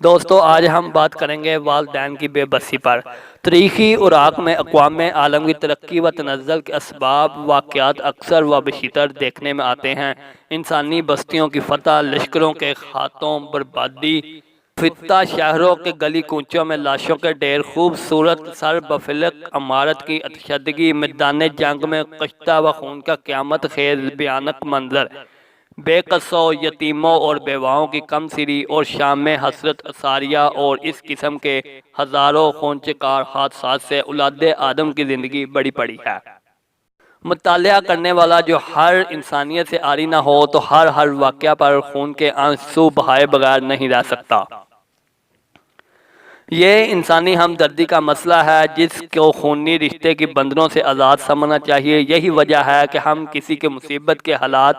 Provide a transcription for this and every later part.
دوستو آج ہم بات کریں گے والدین کی بے بسی پر۔ تاریخی عراق میں اقوام عالم کی ترقی و تنزل کے اسباب واقعات اکثر و بیشتر دیکھنے میں آتے ہیں۔ انسانی بستیوں کی فتح، لشکروں کے خاتوں، بربادی، فتح، شہروں کے گلی کوچوں میں لاشوں کے ڈھیر، خوبصورت سر بفلق عمارت کی اتشدگی، میدان جنگ میں کشتہ و خون کا قیامت خیز بھیانک منظر، بے قصوں، یتیموں اور بیواؤں کی کم سری، اور شام میں حسرت ساریہ اور اس قسم کے ہزاروں خونچکار حادثات سے اولاد آدم کی زندگی بڑی پڑی ہے۔ مطالعہ کرنے والا جو ہر انسانیت سے عاری نہ ہو تو ہر واقعہ پر خون کے آنسو بہائے بغیر نہیں رہ سکتا۔ یہ انسانی ہمدردی کا مسئلہ ہے جس کو خونی رشتے کی بندھنوں سے آزاد سمجھنا چاہیے۔ یہی وجہ ہے کہ ہم کسی کے مصیبت کے حالات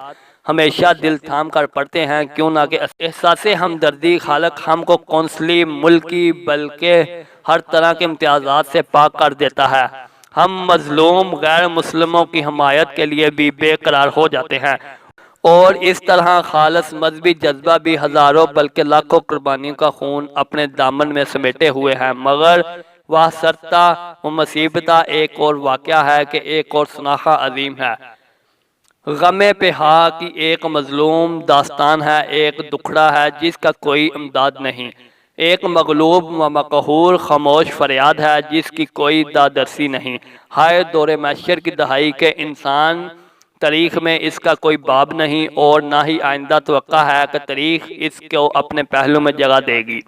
ہمیشہ دل تھام کر پڑھتے ہیں، کیوں نہ کہ احساس ہمدردی خالق ہم کو قونصلی، ملکی بلکہ ہر طرح کے امتیازات سے پاک کر دیتا ہے۔ ہم مظلوم غیر مسلموں کی حمایت کے لیے بھی بے قرار ہو جاتے ہیں، اور اس طرح خالص مذہبی جذبہ بھی ہزاروں بلکہ لاکھوں قربانیوں کا خون اپنے دامن میں سمیٹے ہوئے ہیں۔ مگر وہ سرتا و مصیبتہ ایک اور واقعہ ہے کہ ایک اور سناخہ عظیم ہے۔ غم پہا کی ایک مظلوم داستان ہے، ایک دکھڑا ہے جس کا کوئی امداد نہیں، ایک مغلوب و مقہور خاموش فریاد ہے جس کی کوئی دادرسی نہیں۔ ہائے دور محشر کی دہائی کے انسان تاریخ میں اس کا کوئی باب نہیں، اور نہ ہی آئندہ توقع ہے کہ تاریخ اس کو اپنے پہلو میں جگہ دے گی۔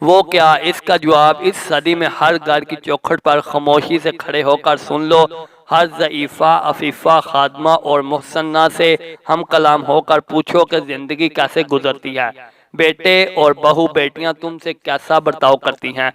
وہ کیا؟ اس کا جواب اس صدی میں ہر گھر کی چوکھٹ پر خاموشی سے کھڑے ہو کر سن لو۔ ہر ضعیفہ، عفیفہ خادمہ اور محسنہ سے ہم کلام ہو کر پوچھو کہ زندگی کیسے گزرتی ہے، بیٹے اور بہو بیٹیاں تم سے کیسا برتاؤ کرتی ہیں۔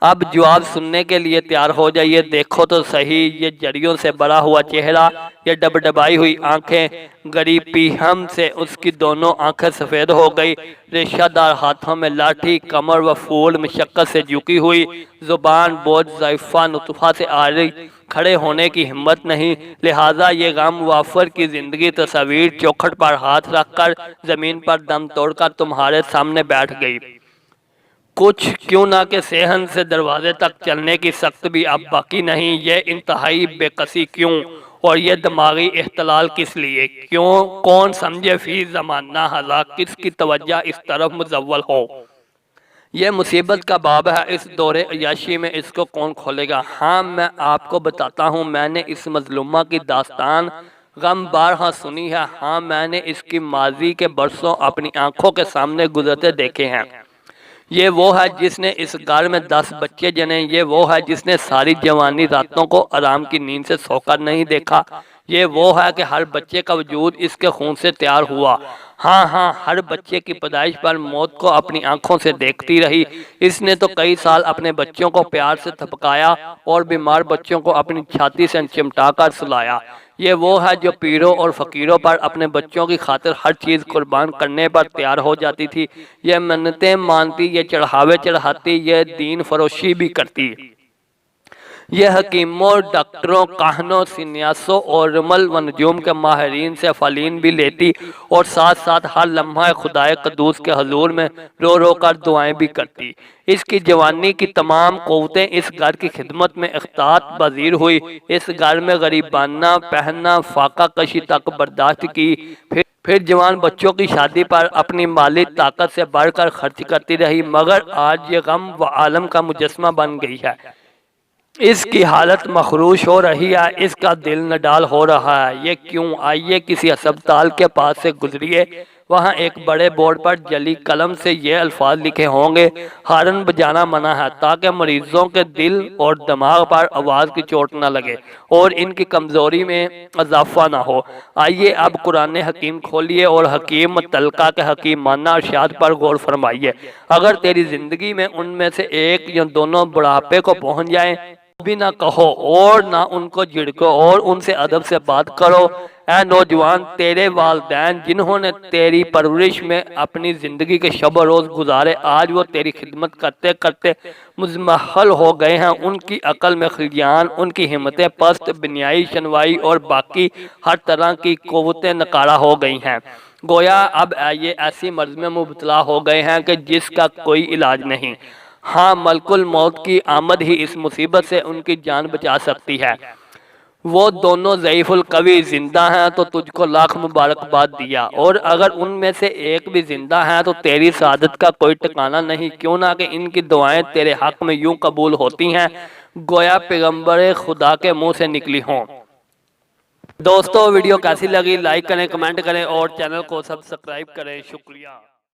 اب جواب سننے کے لیے تیار ہو جائیے۔ دیکھو تو صحیح یہ جڑیوں سے بھرا ہوا چہرہ، یہ ڈبڈبائی ہوئی آنکھیں، غریب پیہم سے اس کی دونوں آنکھیں سفید ہو گئی، ریشہ دار ہاتھوں میں لاٹھی، کمر و پھول مشقت سے جھکی ہوئی، زبان بوجھ ضعیفہ نطفہ سے عاری، کھڑے ہونے کی ہمت نہیں۔ لہٰذا یہ غم وافر کی زندگی تصویر چوکھٹ پر ہاتھ رکھ کر زمین پر دم توڑ کر تمہارے سامنے بیٹھ گئی۔ کچھ کیوں نہ کہ صحن سے دروازے تک چلنے کی سخت بھی اب باقی نہیں۔ یہ انتہائی بے کسی کیوں؟ اور یہ دماغی اختلال کس لیے؟ کیوں؟ کون سمجھے فی زمانہ ھذا؟ کس کی توجہ اس طرف مزول ہو؟ یہ مصیبت کا باب ہے، اس دور عیاشی میں اس کو کون کھولے گا؟ ہاں میں آپ کو بتاتا ہوں، میں نے اس مظلومہ کی داستان غم بارہا سنی ہے۔ ہاں میں نے اس کی ماضی کے برسوں اپنی آنکھوں کے سامنے گزرتے دیکھے ہیں۔ یہ وہ ہے جس نے اس گھر میں 10 بچے جنے، یہ وہ ہے جس نے ساری جوانی راتوں کو آرام کی نیند سے سو کر نہیں دیکھا، یہ وہ ہے کہ ہر بچے کا وجود اس کے خون سے تیار ہوا۔ ہاں ہر بچے کی پیدائش پر موت کو اپنی آنکھوں سے دیکھتی رہی۔ اس نے تو کئی سال اپنے بچوں کو پیار سے تھپکایا اور بیمار بچوں کو اپنی چھاتی سے چمٹا کر سلایا۔ یہ وہ ہے جو پیروں اور فقیروں پر اپنے بچوں کی خاطر ہر چیز قربان کرنے پر تیار ہو جاتی تھی، یہ منتیں مانتی، یہ چڑھاوے چڑھاتی، یہ دین فروشی بھی کرتی۔ یہ حکیموں، ڈاکٹروں، کاہنوں، سنیاسوں اور رمل و نجوم کے ماہرین سے فالین بھی لیتی، اور ساتھ ساتھ ہر لمحہ خدائے قدوس کے حضور میں رو رو کر دعائیں بھی کرتی۔ اس کی جوانی کی تمام قوتیں اس گھر کی خدمت میں اخطاط پذیر ہوئی، اس گھر میں غریبانہ پہننا فاقہ کشی تک برداشت کی، پھر جوان بچوں کی شادی پر اپنی مالی طاقت سے بڑھ کر خرچ کرتی رہی، مگر آج یہ غم و عالم کا مجسمہ بن گئی ہے۔ اس کی حالت مخروش ہو رہی ہے، اس کا دل نڈال ہو رہا ہے۔ یہ کیوں؟ آئیے کسی ہسپتال کے پاس سے گزریے، وہاں ایک بڑے بورڈ پر جلی قلم سے یہ الفاظ لکھے ہوں گے: ہارن بجانا منع ہے، تاکہ مریضوں کے دل اور دماغ پر آواز کی چوٹ نہ لگے اور ان کی کمزوری میں اضافہ نہ ہو۔ آئیے اب قرآن حکیم کھولیے اور حکیم متلقہ کے حکیمانہ ارشاد پر غور فرمائیے۔ اگر تیری زندگی میں ان میں سے ایک یا دونوں بڑھاپے کو پہنچ جائیں بھی نہ کہو اور نہ ان کو جھڑکو اور ان سے ادب سے بات کرو۔ اے نوجوان، تیرے والدین جنہوں نے تیری پرورش میں اپنی زندگی کے شب و روز گزارے، آج وہ تیری خدمت کرتے کرتے مضمحل ہو گئے ہیں۔ ان کی عقل میں خلیان، ان کی ہمتیں پست، بینائی، شنوائی اور باقی ہر طرح کی قوتیں ناکارہ ہو گئی ہیں۔ گویا اب یہ ایسی مرض میں مبتلا ہو گئے ہیں کہ جس کا کوئی علاج نہیں۔ ہاں، ملک الموت کی آمد ہی اس مصیبت سے ان کی جان بچا سکتی ہے۔ وہ دونوں ضعیف القوی زندہ ہیں تو تجھ کو لاکھ مبارکباد دیا، اور اگر ان میں سے ایک بھی زندہ ہیں تو تیری سعادت کا کوئی ٹھکانہ نہیں، کیوں نہ کہ ان کی دعائیں تیرے حق میں یوں قبول ہوتی ہیں گویا پیغمبر خدا کے منہ سے نکلی ہوں۔ دوستو، ویڈیو کیسی لگی؟ لائک کریں، کمنٹ کریں اور چینل کو سبسکرائب کریں۔ شکریہ۔